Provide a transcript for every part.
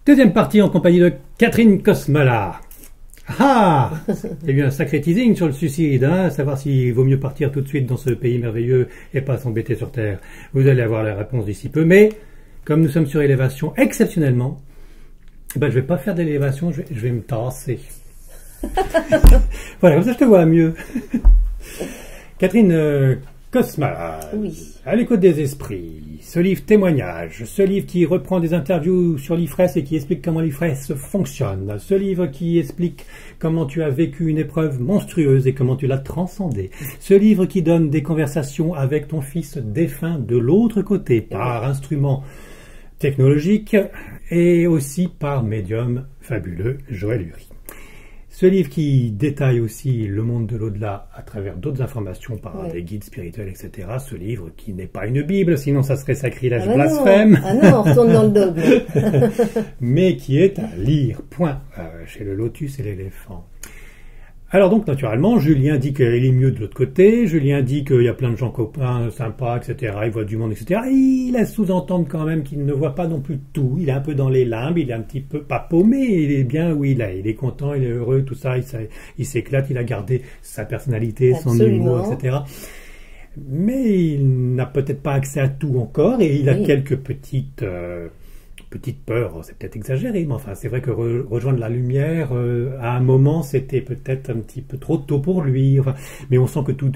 Deuxième partie en compagnie de Catherine Kosmala. Ah, il y a eu un sacré teasing sur le suicide, hein, savoir s'il vaut mieux partir tout de suite dans ce pays merveilleux et pas s'embêter sur Terre. Vous allez avoir la réponse d'ici peu, mais comme nous sommes sur élévation exceptionnellement, je ne vais pas faire d'élévation, je vais me tasser. Voilà, comme ça je te vois mieux. Catherine Kosmala, oui. À l'écoute des esprits, ce livre témoignage, ce livre qui reprend des interviews sur l'IFRES et qui explique comment l'IFRES fonctionne, ce livre qui explique comment tu as vécu une épreuve monstrueuse et comment tu l'as transcendée, ce livre qui donne des conversations avec ton fils défunt de l'autre côté par instrument technologique et aussi par médium fabuleux Joël Uri. Ce livre qui détaille aussi le monde de l'au-delà à travers d'autres informations par des guides spirituels, etc. Ce livre qui n'est pas une Bible, sinon ça serait sacrilège blasphème. Ah non, on retourne dans le dogme. Mais qui est à lire, point, chez le lotus et l'éléphant. Alors donc, naturellement, Julien dit qu'il est mieux de l'autre côté, Julien dit qu'il y a plein de gens copains, sympas, etc., il voit du monde, etc., et il laisse sous-entendre quand même qu'il ne voit pas non plus tout, il est un peu dans les limbes, il est un petit peu, pas paumé, il est bien où il est content, il est heureux, tout ça, il s'éclate, il a gardé sa personnalité, son humour, etc., mais il n'a peut-être pas accès à tout encore, et il a quelques petites peur, c'est peut-être exagéré, mais enfin, c'est vrai que rejoindre la lumière, à un moment, c'était peut-être un petit peu trop tôt pour lui. Enfin, mais on sent que tout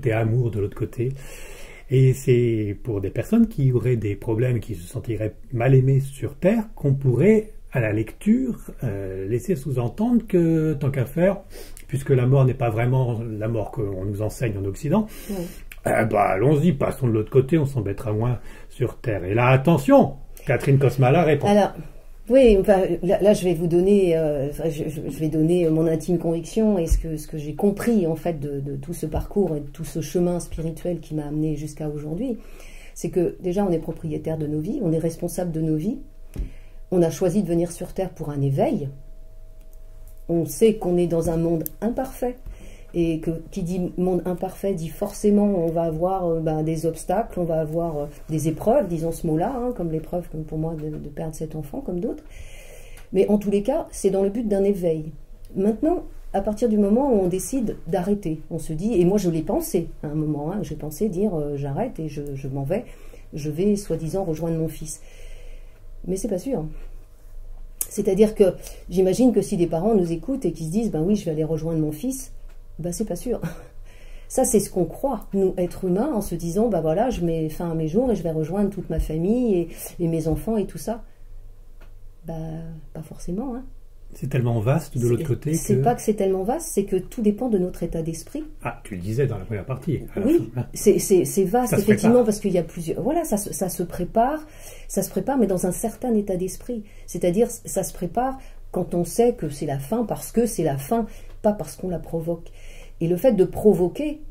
est amour de l'autre côté. Et c'est pour des personnes qui auraient des problèmes, qui se sentiraient mal aimées sur Terre, qu'on pourrait, à la lecture, laisser sous-entendre que, tant qu'à faire, puisque la mort n'est pas vraiment la mort qu'on nous enseigne en Occident, allons-y, passons de l'autre côté, on s'embêtera moins sur Terre. Et là, attention, Catherine Kosmala répond. Alors, oui, enfin, là, je vais vous donner, je vais donner mon intime conviction et ce que j'ai compris en fait de tout ce parcours et de tout ce chemin spirituel qui m'a amené jusqu'à aujourd'hui. C'est que déjà, on est propriétaire de nos vies, on est responsable de nos vies. On a choisi de venir sur Terre pour un éveil. On sait qu'on est dans un monde imparfait. Et que qui dit monde imparfait dit forcément on va avoir des obstacles, on va avoir des épreuves, disons ce mot-là, comme l'épreuve pour moi de perdre cet enfant, comme d'autres. Mais en tous les cas, c'est dans le but d'un éveil. Maintenant, à partir du moment où on décide d'arrêter, on se dit, et moi je l'ai pensé à un moment, j'ai pensé dire j'arrête et je m'en vais, je vais soi-disant rejoindre mon fils. Mais c'est pas sûr. C'est-à-dire que j'imagine que si des parents nous écoutent et qui se disent oui, je vais aller rejoindre mon fils, c'est pas sûr. Ça, c'est ce qu'on croit, nous, êtres humains, en se disant, voilà, je mets fin à mes jours et je vais rejoindre toute ma famille et mes enfants et tout ça. Pas forcément, C'est tellement vaste de l'autre côté C'est pas que c'est tellement vaste, c'est que tout dépend de notre état d'esprit. Ah, tu le disais dans la première partie. Oui, c'est vaste, effectivement, parce qu'il y a plusieurs... Voilà, ça se prépare, mais dans un certain état d'esprit. C'est-à-dire, ça se prépare quand on sait que c'est la fin, parce que c'est la fin, pas parce qu'on la provoque. Et le fait de provoquer,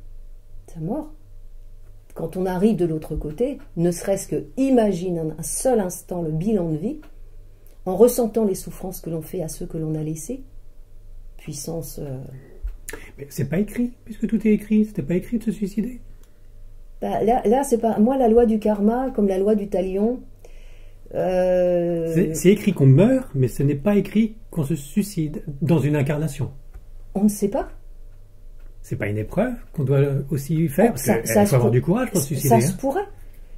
c'est mort. Quand on arrive de l'autre côté, ne serait-ce que imagine un seul instant le bilan de vie, en ressentant les souffrances que l'on fait à ceux que l'on a laissés, puissance... Mais c'est pas écrit, puisque tout est écrit, c'était pas écrit de se suicider. Là c'est pas... Moi, la loi du karma, comme la loi du talion... C'est écrit qu'on meurt, mais ce n'est pas écrit qu'on se suicide dans une incarnation. On ne sait pas. C'est pas une épreuve qu'on doit aussi faire, parce qu'il faut avoir du courage pour se suicider.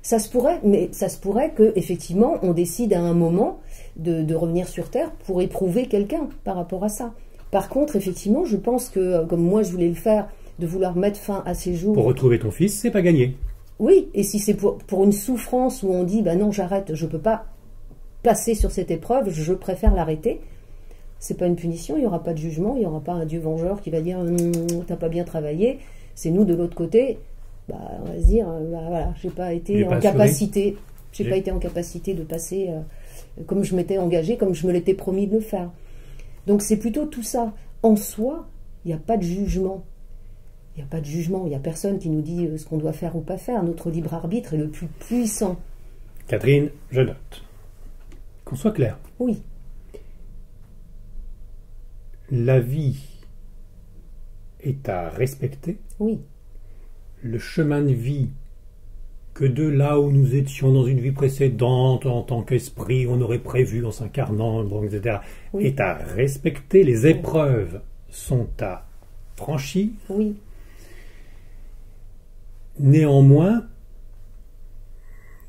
Ça se pourrait, mais ça se pourrait que effectivement on décide à un moment de revenir sur Terre pour éprouver quelqu'un par rapport à ça. Par contre, effectivement, je pense que, comme moi je voulais le faire, de vouloir mettre fin à ces jours... Pour retrouver ton fils, c'est pas gagné. Oui, et si c'est pour une souffrance où on dit non, j'arrête, je peux pas passer sur cette épreuve, je préfère l'arrêter, c'est pas une punition, il n'y aura pas de jugement, il n'y aura pas un Dieu vengeur qui va dire t'as pas bien travaillé. C'est nous de l'autre côté, on va se dire voilà, j'ai pas été en capacité de passer comme je m'étais engagée, comme je me l'étais promis de le faire. Donc c'est plutôt tout ça. En soi, il n'y a pas de jugement. Il n'y a pas de jugement, il n'y a personne qui nous dit ce qu'on doit faire ou pas faire. Notre libre arbitre est le plus puissant. Catherine, je note. Qu'on soit clair. Oui. La vie est à respecter. Oui. Le chemin de vie que de là où nous étions dans une vie précédente, en tant qu'esprit, on aurait prévu en s'incarnant, bon, etc. Oui. Est à respecter, les épreuves sont à franchir. Oui. Néanmoins,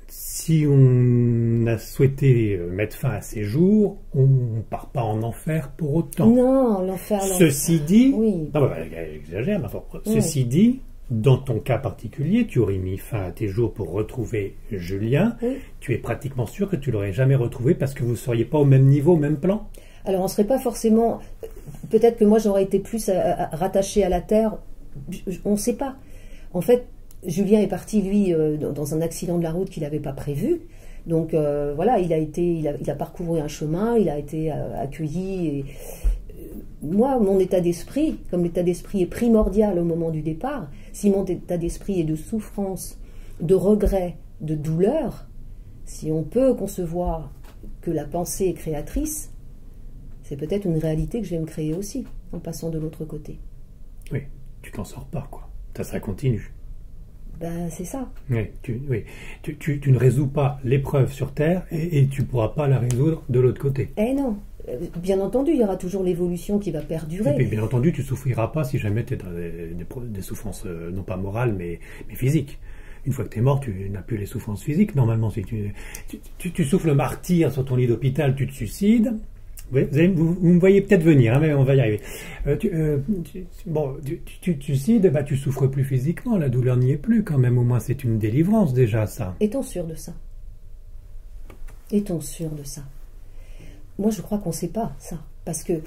si on a souhaité mettre fin à ces jours, on ne part pas en enfer pour autant. Non, l'enfer. Ceci dit, oui. non, elle exagère, mais enfin, Oui. ceci dit, dans ton cas particulier, tu aurais mis fin à tes jours pour retrouver Julien. Oui. Tu es pratiquement sûr que tu l'aurais jamais retrouvé parce que vous ne seriez pas au même niveau, au même plan. Alors, on ne serait pas forcément... Peut-être que moi, j'aurais été plus rattachée à la Terre. On ne sait pas. En fait, Julien est parti, lui, dans un accident de la route qu'il n'avait pas prévu. Donc, voilà, il a parcouru un chemin, il a été accueilli. Et, moi, mon état d'esprit, comme l'état d'esprit est primordial au moment du départ, si mon état d'esprit est de souffrance, de regret, de douleur, si on peut concevoir que la pensée est créatrice, c'est peut-être une réalité que je vais me créer aussi, en passant de l'autre côté. Oui, tu t'en sors pas, quoi. Ça continue. Ben, c'est ça. Oui, tu ne résous pas l'épreuve sur Terre et tu ne pourras pas la résoudre de l'autre côté. Eh non, bien entendu, il y aura toujours l'évolution qui va perdurer. Et puis, bien entendu, tu ne souffriras pas si jamais tu es dans des souffrances, non pas morales, mais physiques. Une fois que tu es mort, tu n'as plus les souffrances physiques. Normalement, si tu souffles le martyre sur ton lit d'hôpital, tu te suicides. Vous me voyez peut-être venir, hein, mais on va y arriver. Tu suicides, bah, tu souffres plus physiquement, la douleur n'y est plus quand même, au moins c'est une délivrance déjà ça. Est-on sûr de ça? Est-on sûr de ça? Moi je crois qu'on ne sait pas ça, parce que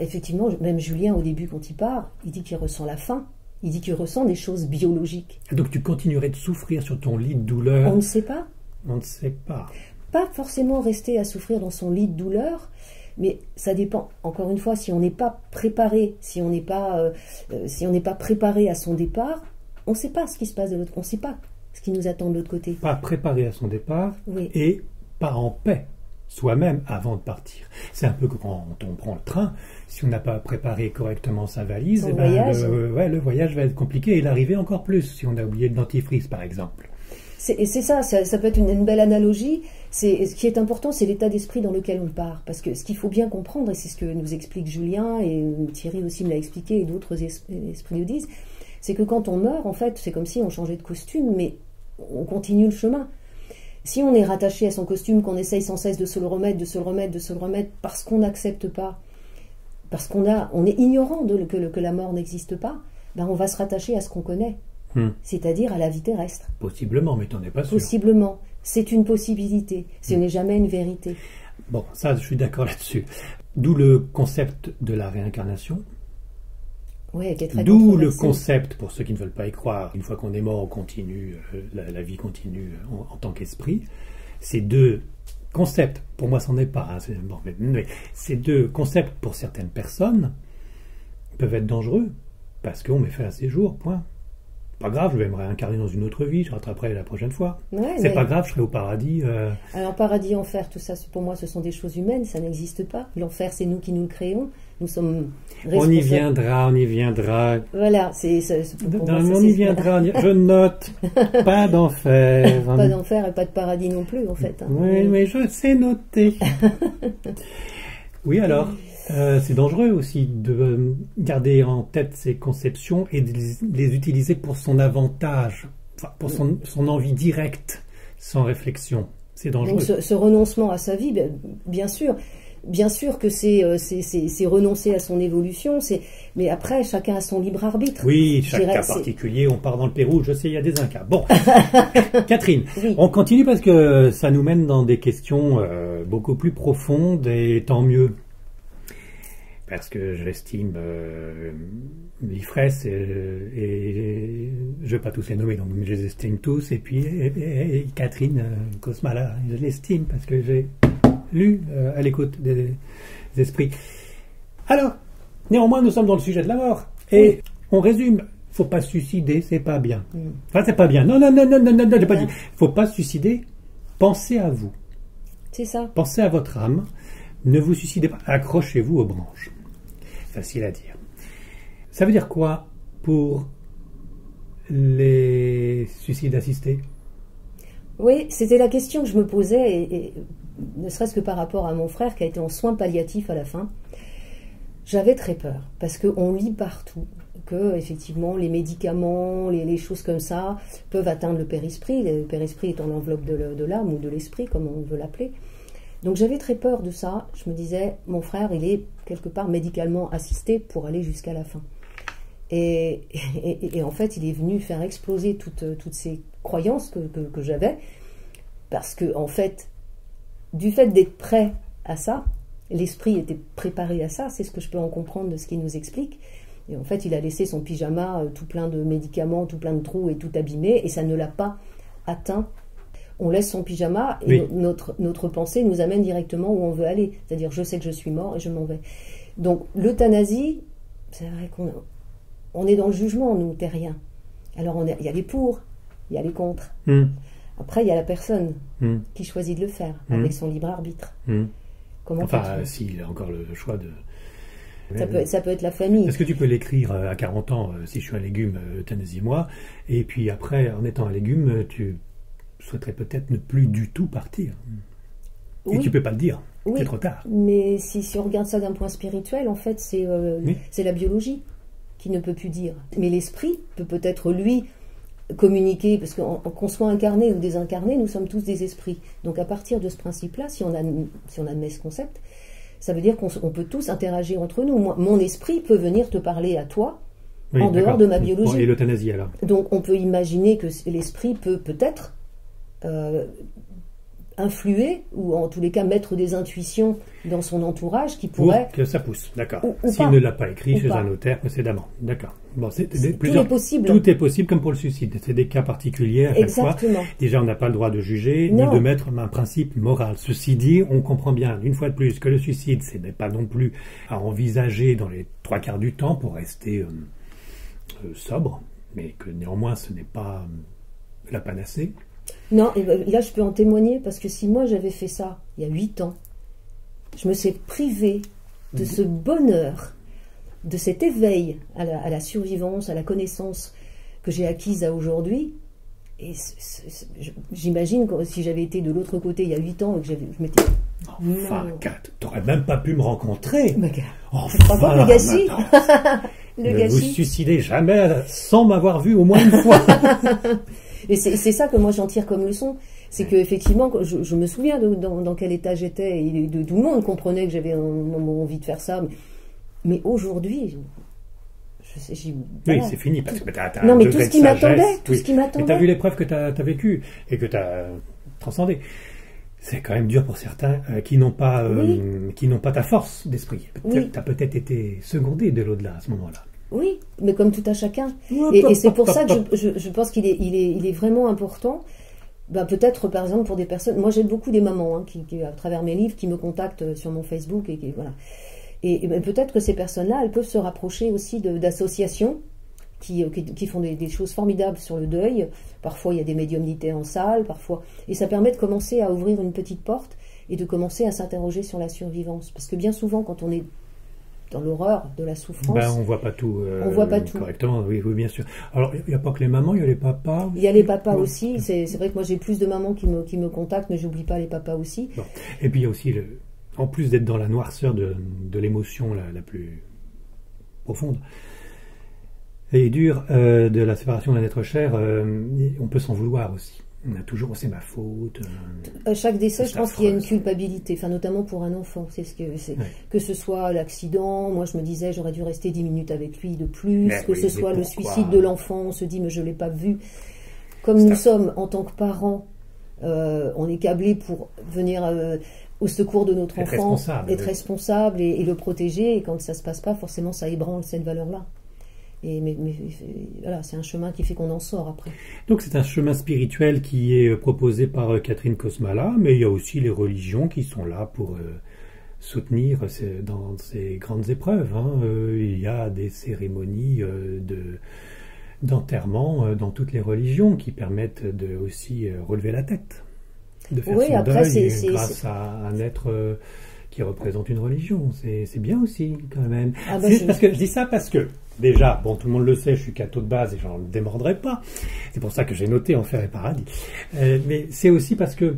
effectivement, même Julien au début quand il part, il dit qu'il ressent la faim, il dit qu'il ressent des choses biologiques. Donc tu continuerais de souffrir sur ton lit de douleur? On ne sait pas. On ne sait pas. Pas forcément rester à souffrir dans son lit de douleur, mais ça dépend, encore une fois, si on n'est pas préparé, si on n'est pas préparé à son départ, on ne sait pas ce qui se passe de l'autre, on ne sait pas ce qui nous attend de l'autre côté. Pas préparé à son départ, oui. Et pas en paix soi-même avant de partir. C'est un peu comme quand on prend le train, si on n'a pas préparé correctement sa valise, le voyage va être compliqué et l'arrivée encore plus, si on a oublié le dentifrice par exemple. C'est ça peut être une belle analogie. Ce qui est important, c'est l'état d'esprit dans lequel on part. Parce que ce qu'il faut bien comprendre, et c'est ce que nous explique Julien, et Thierry aussi me l'a expliqué, et d'autres esprits le disent, c'est que quand on meurt, en fait, c'est comme si on changeait de costume, mais on continue le chemin. Si on est rattaché à son costume, qu'on essaye sans cesse de se le remettre, parce qu'on n'accepte pas, parce qu'on est ignorant que la mort n'existe pas, ben on va se rattacher à ce qu'on connaît. C'est-à-dire à la vie terrestre. Possiblement, mais t'en es pas sûr. Possiblement. C'est une possibilité. Ce n'est jamais une vérité. Bon, ça, je suis d'accord là-dessus. D'où le concept de la réincarnation. Oui, qui est très D'où le concept, pour ceux qui ne veulent pas y croire, une fois qu'on est mort, on continue, la vie continue en tant qu'esprit. Ces deux concepts, pour moi, c'en est pas. Hein, mais ces deux concepts, pour certaines personnes, peuvent être dangereux, parce qu'on met fin à ces jours, point. Pas grave, je vais me réincarner dans une autre vie, je rattraperai la prochaine fois. Ouais, c'est pas grave, je serai au paradis. Alors paradis, enfer, tout ça, pour moi, ce sont des choses humaines, ça n'existe pas. L'enfer, c'est nous qui nous le créons. Nous sommes responsables. On y viendra. Voilà, on y viendra. Je note. Pas d'enfer. Pas d'enfer et pas de paradis non plus, en fait. Hein. Oui, mais je sais noter. Oui, alors. C'est dangereux aussi de garder en tête ces conceptions et de les utiliser pour son avantage, enfin, pour son envie directe, sans réflexion. C'est dangereux. Donc ce renoncement à sa vie, bien sûr que c'est renoncer à son évolution, mais après, chacun a son libre arbitre. Oui, chaque cas particulier, on part dans le Pérou, je sais, il y a des Incas. Bon, Catherine, oui. On continue parce que ça nous mène dans des questions beaucoup plus profondes et tant mieux. Parce que j'estime l'IFRES et je ne vais pas tous les nommer, donc je les estime tous. Et puis et Catherine Kosmala, je l'estime parce que j'ai lu à l'écoute des esprits. Alors, néanmoins, nous sommes dans le sujet de la mort. Et on résume. Faut pas se suicider, c'est pas bien. Enfin, c'est pas bien. Non, j'ai pas dit. Faut pas se suicider. Pensez à vous. C'est ça. Pensez à votre âme. Ne vous suicidez pas. Accrochez-vous aux branches. Facile à dire. Ça veut dire quoi pour les suicides assistés? Oui, c'était la question que je me posais, et ne serait-ce que par rapport à mon frère qui a été en soins palliatifs à la fin. J'avais très peur, parce qu'on lit partout que effectivement les médicaments, les choses comme ça peuvent atteindre le périsprit. Le périsprit étant l'enveloppe de l'âme ou de l'esprit, comme on veut l'appeler. Donc j'avais très peur de ça. Je me disais, mon frère, il est quelque part médicalement assisté pour aller jusqu'à la fin. Et en fait, il est venu faire exploser toutes ces croyances que j'avais, parce que en fait, du fait d'être prêt à ça, l'esprit était préparé à ça, c'est ce que je peux en comprendre de ce qu'il nous explique. Et en fait, il a laissé son pyjama tout plein de médicaments, tout plein de trous et tout abîmé, et ça ne l'a pas atteint. On laisse son pyjama et notre pensée nous amène directement où on veut aller. C'est-à-dire, je sais que je suis mort et je m'en vais. Donc, l'euthanasie, c'est vrai qu'on est dans le jugement, nous, terriens. Alors, il y a les pour, il y a les contre. Après, il y a la personne qui choisit de le faire, avec son libre arbitre. Comment s'il a encore le choix de... Ça peut être la famille. Est-ce que tu peux l'écrire à 40 ans, si je suis un légume, euthanasie-moi, et puis après, en étant un légume, tu souhaiterais peut-être ne plus du tout partir. Oui. Et tu peux pas le dire, c'est trop tard. Mais si on regarde ça d'un point spirituel, en fait, c'est la biologie qui ne peut plus dire. Mais l'esprit peut peut-être, lui, communiquer, parce qu'on soit incarné ou désincarné, nous sommes tous des esprits. Donc à partir de ce principe-là, si on admet ce concept, ça veut dire qu'on peut tous interagir entre nous. Mon esprit peut venir te parler à toi, en dehors de ma biologie. Et l'euthanasie alors. Donc on peut imaginer que l'esprit peut peut-être influer, ou en tous les cas mettre des intuitions dans son entourage qui pourraient... Pour que ça pousse, d'accord. S'il ne l'a pas écrit chez un notaire précédemment, d'accord. Bon, tout est possible. Tout est possible, comme pour le suicide. C'est des cas particuliers à chaque fois. Déjà, on n'a pas le droit de juger, ni de mettre un principe moral. Ceci dit, on comprend bien, une fois de plus, que le suicide, ce n'est pas non plus à envisager dans les 3/4 du temps pour rester sobre, mais que néanmoins, ce n'est pas la panacée. Non, et là je peux en témoigner, parce que si moi j'avais fait ça il y a 8 ans, je me suis privée de ce bonheur, de cet éveil à la survivance, à la connaissance que j'ai acquise à aujourd'hui. Et j'imagine que si j'avais été de l'autre côté il y a 8 ans et que je m'étais... Enfin, Kat, t'aurais même pas pu me rencontrer. Enfin, le gâchis. Ne vous suicidez jamais sans m'avoir vu au moins une fois. Et c'est ça que moi j'en tire comme leçon, c'est que effectivement, je me souviens dans quel état j'étais, et tout le monde comprenait que j'avais envie de faire ça, mais aujourd'hui, oui, c'est fini, parce que t'as non, mais tout ce qui m'attendait, Et t'as vu l'épreuve que t'as vécue et que t'as transcendée. C'est quand même dur pour certains qui n'ont pas ta force d'esprit. T'as peut-être été secondé de l'au-delà à ce moment-là. Oui, mais comme tout à chacun. Et c'est pour ça que je pense qu'il est vraiment important, peut-être par exemple pour des personnes... Moi j'aide beaucoup des mamans qui, à travers mes livres, qui me contactent sur mon Facebook. Voilà. Et peut-être que ces personnes-là, elles peuvent se rapprocher aussi d'associations qui font des choses formidables sur le deuil. Parfois il y a des médiumnités en salle, parfois... Et ça permet de commencer à ouvrir une petite porte et de commencer à s'interroger sur la survivance. Parce que bien souvent quand on est dans l'horreur de la souffrance... on voit pas tout correctement, oui, bien sûr. Alors, il n'y a pas que les mamans, il y a les papas. Il y a les papas aussi. C'est vrai que moi, j'ai plus de mamans qui me contactent, mais j'oublie pas les papas aussi. Bon. Et puis, il y a aussi, en plus d'être dans la noirceur de l'émotion la plus profonde et dure de la séparation d'un être cher, on peut s'en vouloir aussi. On a toujours, c'est ma faute. À chaque décès, je pense qu'il y a une culpabilité, notamment pour un enfant. Que ce soit l'accident, moi je me disais j'aurais dû rester 10 minutes avec lui de plus, ce soit le suicide de l'enfant, on se dit mais je ne l'ai pas vu. Comme nous sommes en tant que parents, on est câblés pour venir au secours de notre enfant, être responsable et le protéger, et quand ça ne se passe pas, forcément ça ébranle cette valeur-là. Mais voilà, c'est un chemin qui fait qu'on en sort après. Donc c'est un chemin spirituel qui est proposé par Catherine Kosmala, mais il y a aussi les religions qui sont là pour soutenir dans ces grandes épreuves. Il y a des cérémonies d'enterrement dans toutes les religions qui permettent de aussi relever la tête, de faire son deuil grâce à un être qui représente une religion. C'est bien aussi, quand même. Ah bah, Parce que je dis ça parce que, déjà, bon, tout le monde le sait, je suis catho de base et j'en démordrai pas. C'est pour ça que j'ai noté Enfer et Paradis. Mais c'est aussi parce que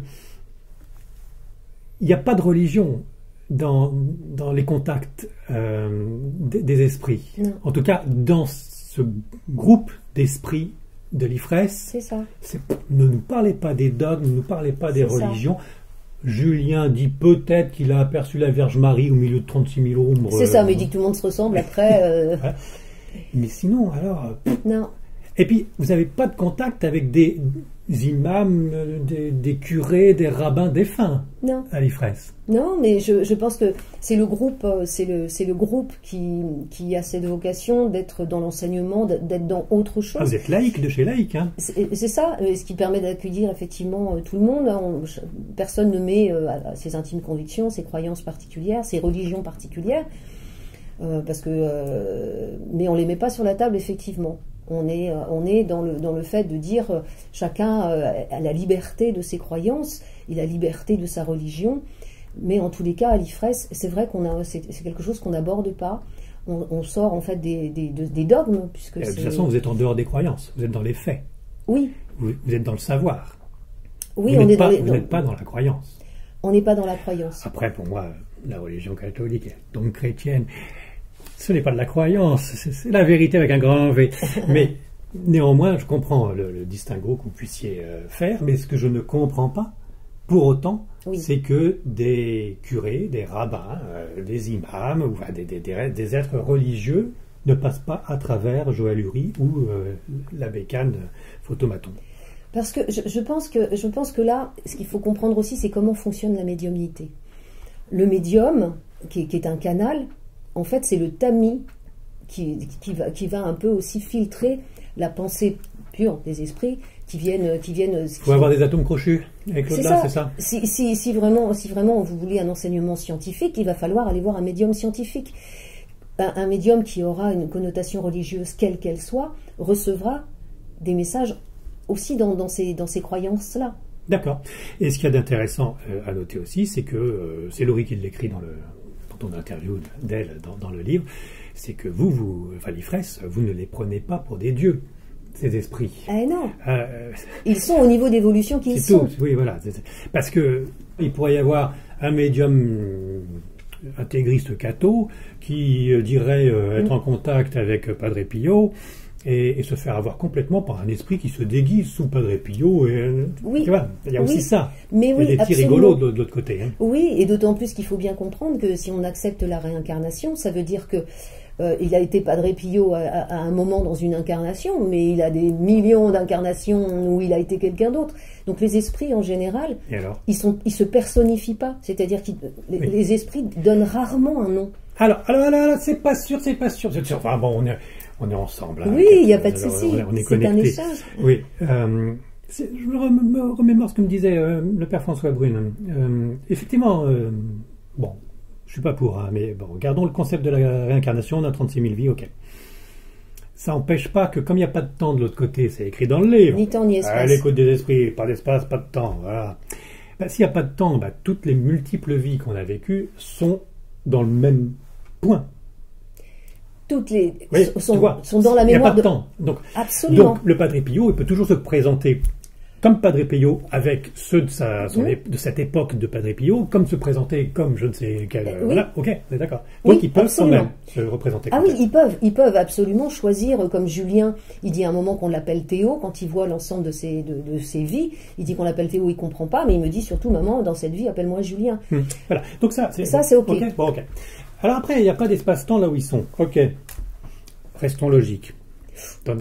il n'y a pas de religion dans les contacts des esprits. Non. En tout cas, dans ce groupe d'esprits de l'IFRES, C'est ça. ne nous parlez pas des dogmes, ne nous parlez pas des C'est ça. religions. Julien dit peut-être qu'il a aperçu la Vierge Marie au milieu de 36 000 ombres. C'est ça, mais il dit que tout le monde se ressemble après. Mais sinon, alors... Non. Et puis, vous n'avez pas de contact avec des imams, des curés, des rabbins défunts Non. à l'IFRES. Non, mais je pense que c'est le groupe, c'est le groupe qui a cette vocation d'être dans l'enseignement, d'être dans autre chose. Ah, vous êtes laïque de chez laïque, hein. C'est ça, ce qui permet d'accueillir effectivement tout le monde. Personne ne met ses intimes convictions, ses croyances particulières, ses religions particulières, mais on les met pas sur la table effectivement. On est dans le fait de dire chacun a la liberté de ses croyances, il a la liberté de sa religion, mais en tous les cas à l'IFRES, c'est vrai c'est quelque chose qu'on n'aborde pas. On sort en fait des dogmes, puisque De toute façon, vous êtes en dehors des croyances, vous êtes dans les faits. Oui. Vous êtes dans le savoir. Oui, vous n'êtes pas dans la croyance. On n'est pas dans la croyance. Après, pour moi, la religion catholique, donc chrétienne, ce n'est pas de la croyance, c'est la vérité avec un grand V. Mais néanmoins, je comprends le distinguo que vous puissiez faire, mais ce que je ne comprends pas, pour autant, c'est que des curés, des rabbins, des imams, ou des êtres religieux ne passent pas à travers Joël Uri ou la bécane Photomaton. Parce que je pense que là, ce qu'il faut comprendre aussi, c'est comment fonctionne la médiumnité. Le médium, qui est un canal, en fait, c'est le tamis qui va un peu aussi filtrer la pensée pure des esprits qui viennent. Il faut avoir des atomes crochus avec l'au-delà, c'est ça. Si vraiment vous voulez un enseignement scientifique, il va falloir aller voir un médium scientifique. Un médium qui aura une connotation religieuse, quelle qu'elle soit, recevra des messages aussi dans ces croyances-là. D'accord. Et ce qu'il y a d'intéressant à noter aussi, c'est que c'est Laurie qui l'écrit dans ton interview d'elle dans le livre, c'est que enfin l'IFRES, vous ne les prenez pas pour des dieux, ces esprits. Eh non. Ils sont au niveau d'évolution qu'ils sont. Tout. Oui, voilà. Parce que il pourrait y avoir un médium intégriste catho qui dirait être en contact avec Padre Pio et se faire avoir complètement par un esprit qui se déguise sous Padre Pio. Oui. Tu vois, il y a aussi ça. Mais il y a des petits rigolos de l'autre côté. Hein. Oui, et d'autant plus qu'il faut bien comprendre que si on accepte la réincarnation, ça veut dire que il a été Padre Pio à un moment dans une incarnation, mais il a des millions d'incarnations où il a été quelqu'un d'autre. Donc les esprits en général, ils se personnifient pas. C'est-à-dire que les esprits donnent rarement un nom. Alors, c'est pas sûr. Enfin bon, on est ensemble. Hein, oui, il n'y a pas de souci. On est c'est connectés. Un échange. Oui. Je me remémore ce que me disait le père François Brune. Effectivement, bon, je suis pas pour, hein, mais bon, regardons le concept de la réincarnation. On a 36 000 vies, ok. Ça n'empêche pas que, comme il n'y a pas de temps de l'autre côté, c'est écrit dans le livre. Ni temps ni espace. L'écoute des esprits, pas d'espace, pas de temps. Voilà. S'il n'y a pas de temps, toutes les multiples vies qu'on a vécues sont dans le même point. Toutes les oui, sont dans la mémoire. Il n'y a pas de temps. Absolument. Donc le Padre Pio, il peut toujours se présenter comme Padre Pio avec ceux de cette époque de Padre Pio, comme se présenter comme je ne sais quel... Oui. Voilà, ok, on est d'accord. Donc ils peuvent absolument. Quand même se représenter comme oui, ils peuvent absolument choisir, comme Julien, il dit à un moment qu'on l'appelle Théo, quand il voit l'ensemble de ses vies, il dit qu'on l'appelle Théo, il ne comprend pas, mais il me dit surtout, maman, dans cette vie, appelle-moi Julien. Voilà, donc ça c'est ok. Bon, ok. Alors après, il n'y a pas d'espace-temps là où ils sont. Ok, restons logiques.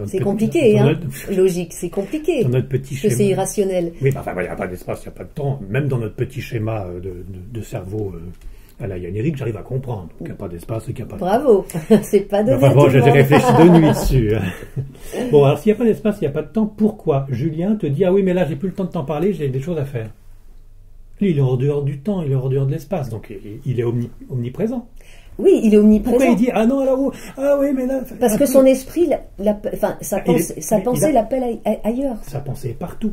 C'est compliqué, hein. Logique, c'est compliqué. Dans notre petit schéma. C'est irrationnel. Oui, enfin, il n'y a pas d'espace, il n'y a pas de temps. Même dans notre petit schéma de cerveau à la Yann-Éric, j'arrive à comprendre qu'il n'y a pas d'espace et qu'il n'y a pas de temps. Bravo, c'est pas de enfin, bon, j'ai réfléchi de nuit dessus. Bon, alors s'il n'y a pas d'espace, il n'y a pas de temps, pourquoi Julien te dit, ah oui, mais là, j'ai plus le temps de t'en parler, j'ai des choses à faire. Lui, il est hors dehors du temps, il est hors dehors de l'espace, donc il est omniprésent. Oui, il est omniprésent. Pourquoi il dit ah non là-haut, ah oui mais là parce que son esprit, sa pensée l'appelle ailleurs. Sa pensée est partout.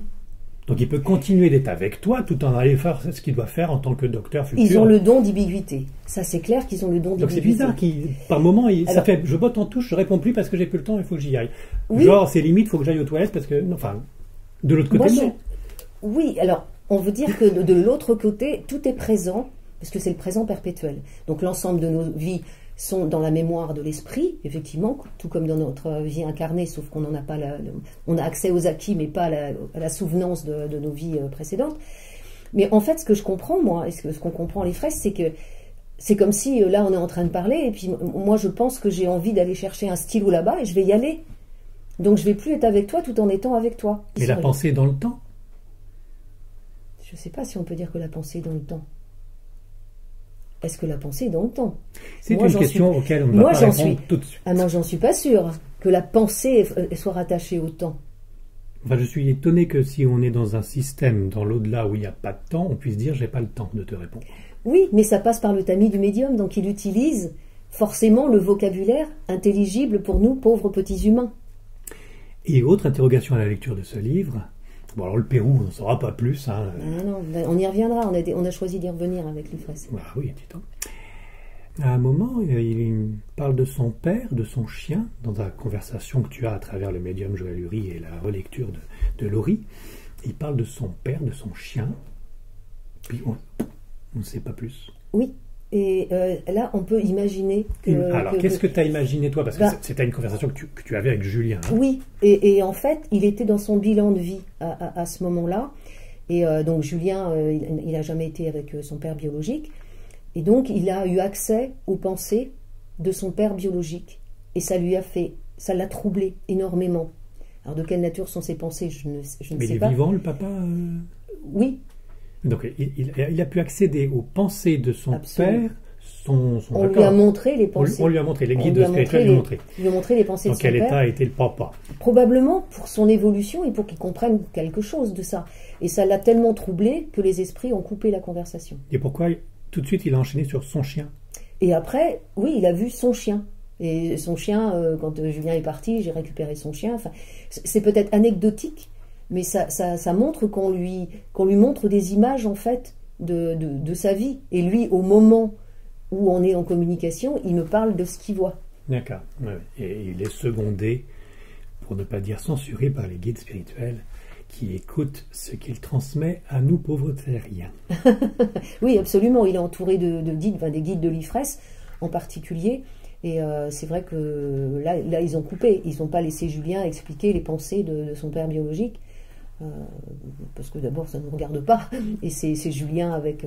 Donc il peut continuer d'être avec toi tout en allant faire ce qu'il doit faire en tant que docteur futur. Ils ont le don d'ambiguïté. Ça, c'est clair qu'ils ont le don Donc d'ambiguïté. c'est bizarre, par moment, ça fait je botte en touche, je réponds plus parce que j'ai plus le temps, il faut que j'y aille. Oui. Genre, c'est limite, il faut que j'aille aux toilettes parce que, enfin, de l'autre côté, non. Oui, alors, on veut dire que de l'autre côté, tout est présent, parce que c'est le présent perpétuel. Donc l'ensemble de nos vies sont dans la mémoire de l'esprit, effectivement, tout comme dans notre vie incarnée, sauf qu'on n'en a pas on a accès aux acquis, mais pas à la souvenance de nos vies précédentes. Mais en fait, ce que je comprends, moi, et ce qu'on comprend les fraises, c'est que c'est comme si, là, on est en train de parler, et puis moi, je pense que j'ai envie d'aller chercher un stylo là-bas, et je vais y aller. Donc, je vais plus être avec toi tout en étant avec toi. Mais la pensée dans le temps? Je ne sais pas si on peut dire que la pensée est dans le temps. Est-ce que la pensée est dans le temps? C'est une question auquel on ne va pas répondre tout de suite. Ah, moi, j'en suis pas sûre que la pensée soit rattachée au temps. Enfin, je suis étonné que si on est dans un système, dans l'au-delà où il n'y a pas de temps, on puisse dire j'ai pas le temps de te répondre. Oui, mais ça passe par le tamis du médium, donc il utilise forcément le vocabulaire intelligible pour nous, pauvres petits humains. Et autre interrogation à la lecture de ce livre. Bon, alors le Pérou, on n'en saura pas plus. Hein. Ah non, on y reviendra, on a choisi d'y revenir avec l'Ifresse. Ah oui, dis-donc. À un moment, il parle de son père, de son chien, dans la conversation que tu as à travers le médium Joël Uri et la relecture de Laurie. Il parle de son père, de son chien, puis on ne sait pas plus. Oui, et là, on peut imaginer que... Alors, qu'est-ce que tu as imaginé, toi? Parce que c'était une conversation que tu avais avec Julien. Hein. Oui, et en fait, il était dans son bilan de vie à ce moment-là. Et donc, Julien, il n'a jamais été avec son père biologique. Et donc, il a eu accès aux pensées de son père biologique. Et ça l'a troublé énormément. Alors, de quelle nature sont ces pensées? Je ne sais pas. Mais il est vivant, le papa Oui. Donc, il a pu accéder aux pensées de son père. On lui a montré les pensées. On lui a montré, les guides spirituels lui ont montré. Il lui a montré les pensées de son père. Dans quel état était le papa? Probablement pour son évolution et pour qu'il comprenne quelque chose de ça. Et ça l'a tellement troublé que les esprits ont coupé la conversation. Et pourquoi tout de suite il a enchaîné sur son chien? Et après, oui, il a vu son chien. Et son chien, quand Julien est parti, j'ai récupéré son chien. Enfin, c'est peut-être anecdotique, mais ça montre qu'on lui montre des images en fait de sa vie. Et lui, au moment où on est en communication, il me parle de ce qu'il voit. D'accord. Ouais. Et il est secondé, pour ne pas dire censuré, par les guides spirituels qui écoutent ce qu'il transmet à nous pauvres terriens. Oui, absolument. Il est entouré de guides, des guides de l'Ifresse en particulier. Et c'est vrai que là, ils ont coupé. Ils n'ont pas laissé Julien expliquer les pensées de son père biologique. Parce que d'abord, ça ne nous regarde pas. Et c'est Julien avec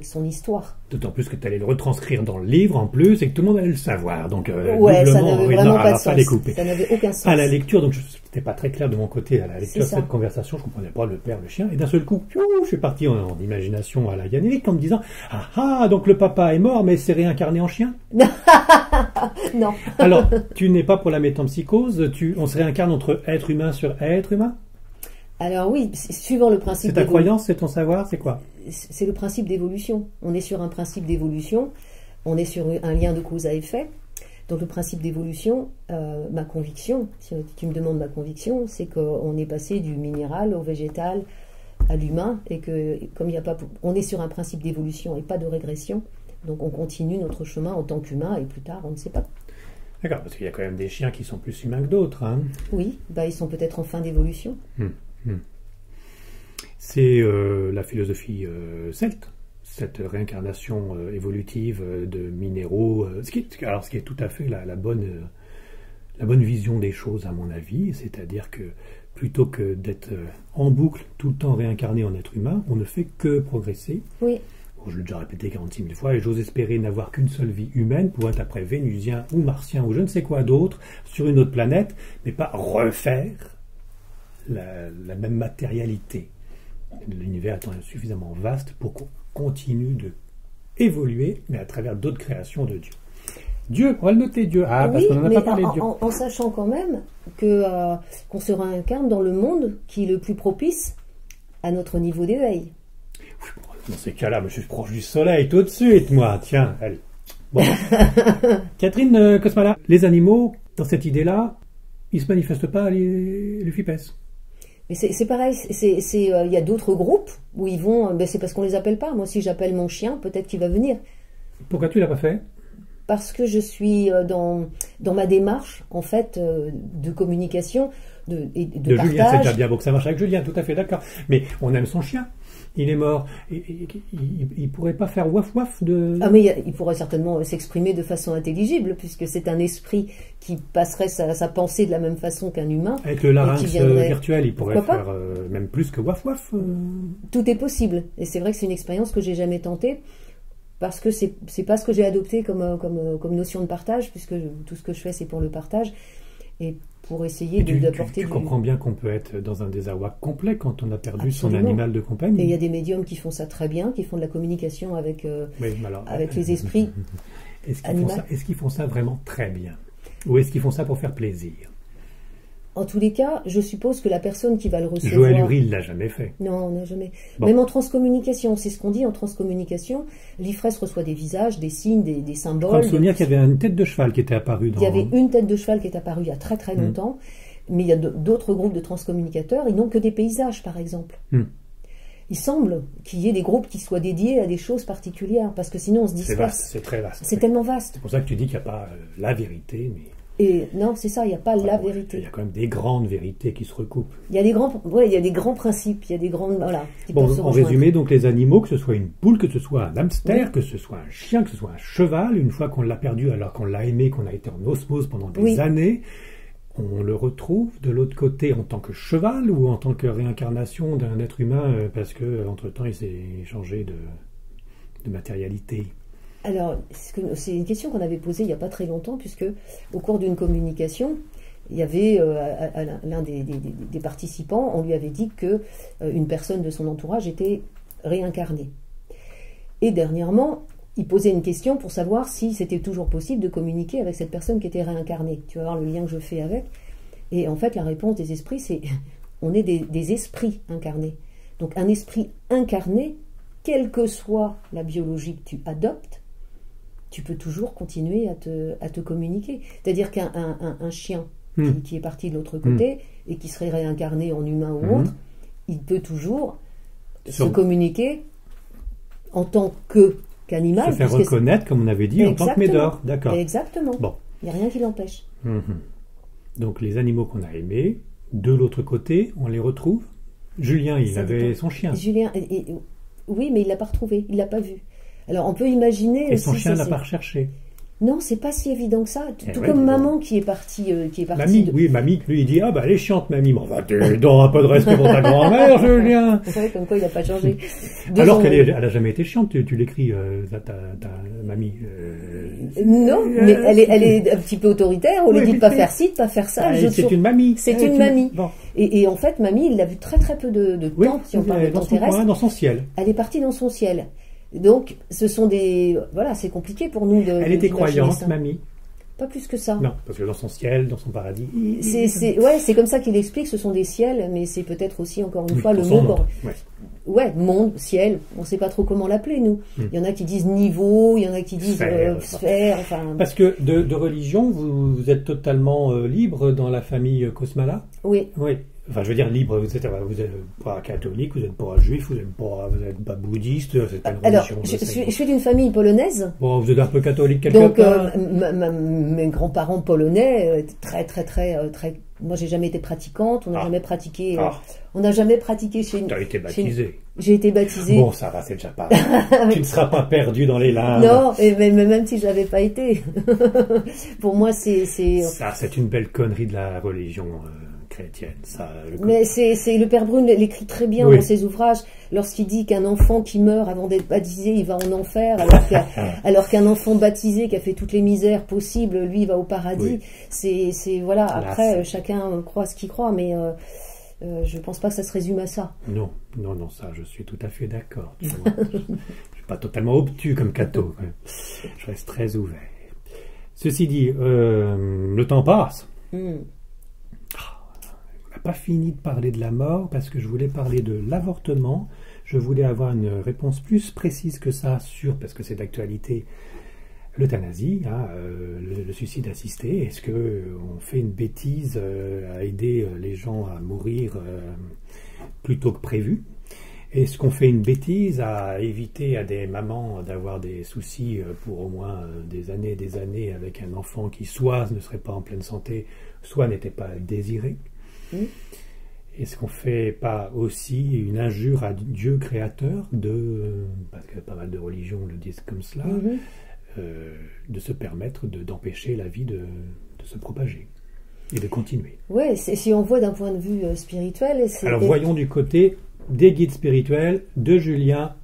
son histoire. D'autant plus que tu allais le retranscrire dans le livre en plus et que tout le monde allait le savoir. Donc, ouais, ça n'avait vraiment pas de sens. Ça n'avait aucun sens. À la lecture, donc c'était pas très clair de mon côté, à la lecture de cette conversation, je comprenais pas le père, le chien. Et d'un seul coup, je suis parti en imagination à la Yannick en me disant donc le papa est mort, mais s'est réincarné en chien. Non. Alors, tu n'es pas pour la métempsychose, on se réincarne entre être humain sur être humain? Alors oui, suivant le principe... C'est ta croyance, c'est ton savoir, c'est quoi? C'est le principe d'évolution. On est sur un principe d'évolution, on est sur un lien de cause à effet. Donc le principe d'évolution, ma conviction, si tu me demandes ma conviction, c'est qu'on est passé du minéral au végétal à l'humain, et que comme il n'y a pas... On est sur un principe d'évolution et pas de régression, donc on continue notre chemin en tant qu'humain, et plus tard, on ne sait pas. D'accord, parce qu'il y a quand même des chiens qui sont plus humains que d'autres. Hein. Oui, ils sont peut-être en fin d'évolution. C'est la philosophie celte, cette réincarnation évolutive de minéraux, ce qui est tout à fait la bonne vision des choses à mon avis, c'est-à-dire que plutôt que d'être en boucle tout le temps réincarné en être humain, on ne fait que progresser. Oui. Bon, je l'ai déjà répété 46 000 fois, et j'ose espérer n'avoir qu'une seule vie humaine pour être après vénusien ou martien ou je ne sais quoi d'autre sur une autre planète, mais pas refaire la même matérialité. L'univers étant suffisamment vaste pour qu'on continue de évoluer, mais à travers d'autres créations de Dieu. Dieu, on va le noter, Dieu. Parce qu'on n'en a pas parlé de Dieu. En sachant quand même qu'on se réincarne dans le monde qui est le plus propice à notre niveau d'éveil. Dans ces cas-là, je suis proche du soleil tout de suite, moi. Tiens, allez. Bon. Catherine Kosmala, les animaux, dans cette idée-là, ils ne se manifestent pas, les FIPES. Mais c'est pareil, il y a d'autres groupes où ils vont, ben c'est parce qu'on les appelle pas. Moi, si j'appelle mon chien, peut-être qu'il va venir. Pourquoi tu l'as pas fait? Parce que je suis dans ma démarche, en fait, de communication, et de Julien, c'est partage. déjà bien beau que ça marche avec Julien, tout à fait d'accord. Mais on aime son chien. Il est mort. Il pourrait pas faire waf waf de... Ah, mais il pourrait certainement s'exprimer de façon intelligible, puisque c'est un esprit qui passerait sa pensée de la même façon qu'un humain. Avec le larynx virtuel, il pourrait Pourquoi faire même plus que waf waf. Tout est possible. Et c'est vrai que c'est une expérience que j'ai jamais tentée, parce que c'est pas ce que j'ai adopté comme notion de partage, puisque tout ce que je fais, c'est pour le partage. Et pour essayer d'apporter... Tu comprends bien qu'on peut être dans un désarroi complet quand on a perdu Absolument. son animal de compagnie. Et il y a des médiums qui font ça très bien, qui font de la communication avec les esprits animaux. Est-ce qu'ils font ça vraiment très bien? Ou est-ce qu'ils font ça pour faire plaisir? En tous les cas, je suppose que la personne qui va le recevoir... Joël Uri, il l'a jamais fait. Non, on n'a jamais. Bon. Même en transcommunication, c'est ce qu'on dit en transcommunication. L'IFRES reçoit des visages, des signes, des symboles. Je me souviens qu'il y avait une tête de cheval qui était apparue dans... Il y avait une tête de cheval qui est apparue il y a très très longtemps. Mais il y a d'autres groupes de transcommunicateurs. Ils n'ont que des paysages, par exemple. Il semble qu'il y ait des groupes qui soient dédiés à des choses particulières, parce que sinon on se disperse. C'est vaste, c'est très vaste. C'est tellement vaste. C'est pour ça que tu dis qu'il n'y a pas la vérité, mais... Et non, c'est ça, il n'y a pas la vérité. Il y a quand même des grandes vérités qui se recoupent. Il y a des grands principes, il y a des grandes... Voilà, qui bon, peuvent se en rejoindre. résumé, donc les animaux, que ce soit une poule, que ce soit un hamster, que ce soit un chien, que ce soit un cheval, une fois qu'on l'a perdu alors qu'on l'a aimé, qu'on a été en osmose pendant des années, on le retrouve de l'autre côté en tant que cheval ou en tant que réincarnation d'un être humain parce que entre-temps il s'est changé de matérialité. Alors, c'est une question qu'on avait posée il n'y a pas très longtemps, puisque au cours d'une communication, il y avait l'un des participants, on lui avait dit que une personne de son entourage était réincarnée. Et dernièrement, il posait une question pour savoir si c'était toujours possible de communiquer avec cette personne qui était réincarnée. Tu vas voir le lien que je fais avec. Et en fait, la réponse des esprits, c'est on est des esprits incarnés. Donc un esprit incarné, quelle que soit la biologie que tu adoptes, tu peux toujours continuer à te communiquer. C'est-à-dire qu'un chien qui est parti de l'autre côté et qui serait réincarné en humain ou autre, il peut toujours se communiquer en tant qu'animal. Se faire reconnaître, comme on avait dit, en tant que Médor. D'accord. Exactement. Bon. Il n'y a rien qui l'empêche. Donc les animaux qu'on a aimés, de l'autre côté, on les retrouve. Julien, il avait son chien. Julien, oui, mais il ne l'a pas retrouvé, il ne l'a pas vu. Alors on peut imaginer... Et son chien n'a pas recherché. Non, c'est pas si évident que ça. Tout comme maman qui est partie. Mamie, oui, mamie, lui, il dit ah bah elle est chiante, mamie. Mais on va te donner un peu de respect pour ta grand-mère, Julien. Ouais, comme quoi il n'a pas changé. Alors qu'elle a jamais été chiante. Tu l'écris, ta mamie. Non, mais elle est un petit peu autoritaire. On lui dit de pas faire ci, de pas faire ça. C'est une mamie. C'est une mamie. Bon. Et en fait, mamie, il l'a vu très très peu de temps, si on parle de temps terrestre. Dans son ciel. Elle est partie dans son ciel. Donc, ce sont des... Voilà, c'est compliqué pour nous de... Elle était croyante, mamie? Pas plus que ça. Non, parce que dans son ciel, dans son paradis... C'est comme ça qu'il explique, ce sont des ciels, mais c'est peut-être aussi, encore une fois, le mot... Ouais, monde, ciel, on ne sait pas trop comment l'appeler, nous. Il y en a qui disent niveau, il y en a qui disent sphère, enfin... Parce que de religion, vous êtes totalement libre dans la famille Kosmala? Oui. Oui. Enfin, je veux dire libre, vous êtes pas catholique, vous n'êtes pas juif, vous n'êtes pas bouddhiste, c'est pas une religion. Alors, je suis d'une famille polonaise. Bon, vous êtes un peu catholique quelque part. Donc, mes grands-parents polonais, très... Moi, j'ai jamais été pratiquante, on n'a jamais pratiqué... On n'a jamais pratiqué chez nous. Tu as été baptisée. J'ai été baptisée. Bon, ça va, c'est déjà pas... Tu ne seras pas perdu dans les limbes. Non, mais même si je n'avais pas été. Pour moi, c'est... Ça, c'est une belle connerie de la religion... chrétienne, ça, mais c'est le Père Brune l'écrit très bien dans ses ouvrages lorsqu'il dit qu'un enfant qui meurt avant d'être baptisé il va en enfer alors qu'un enfant baptisé qui a fait toutes les misères possibles lui il va au paradis. C'est voilà. Après chacun croit ce qu'il croit, mais je pense pas que ça se résume à ça. Non, ça je suis tout à fait d'accord. Je suis pas totalement obtus comme Cato. Je reste très ouvert. Ceci dit, le temps passe. Pas fini de parler de la mort parce que je voulais parler de l'avortement. Je voulais avoir une réponse plus précise que ça parce que c'est d'actualité, l'euthanasie, hein, le suicide assisté. Est-ce qu'on fait une bêtise à aider les gens à mourir plutôt que prévu? Est-ce qu'on fait une bêtise à éviter à des mamans d'avoir des soucis pour au moins des années avec un enfant qui soit ne serait pas en pleine santé, soit n'était pas désiré? Est-ce qu'on ne fait pas aussi une injure à Dieu créateur parce que pas mal de religions le disent comme cela, de se permettre d'empêcher la vie de se propager et de continuer? Oui, si on voit d'un point de vue spirituel... Alors voyons du côté des guides spirituels de Julien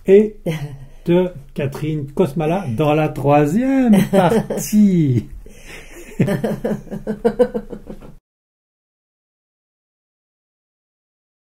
et de Catherine Kosmala dans la 3e partie.